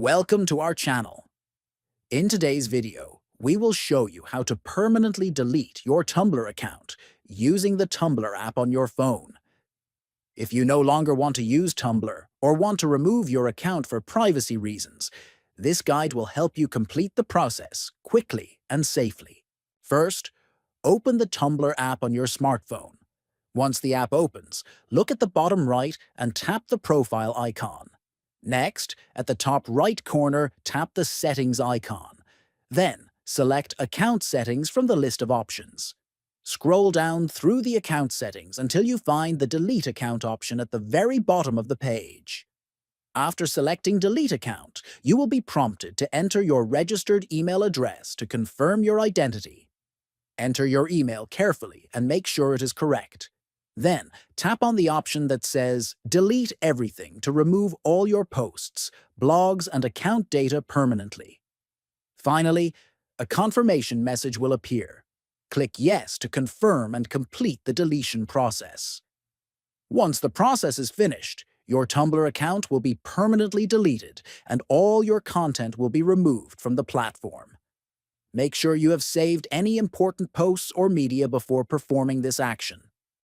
Welcome to our channel. In today's video, we will show you how to permanently delete your Tumblr account using the Tumblr app on your phone. If you no longer want to use Tumblr or want to remove your account for privacy reasons, this guide will help you complete the process quickly and safely. First, open the Tumblr app on your smartphone. Once the app opens, look at the bottom right and tap the profile icon. Next, at the top right corner, tap the Settings icon. Then, select Account Settings from the list of options. Scroll down through the account settings until you find the Delete Account option at the very bottom of the page. After selecting Delete Account, you will be prompted to enter your registered email address to confirm your identity. Enter your email carefully and make sure it is correct. Then, tap on the option that says Delete Everything to remove all your posts, blogs, and account data permanently. Finally, a confirmation message will appear. Click Yes to confirm and complete the deletion process. Once the process is finished, your Tumblr account will be permanently deleted and all your content will be removed from the platform. Make sure you have saved any important posts or media before performing this action.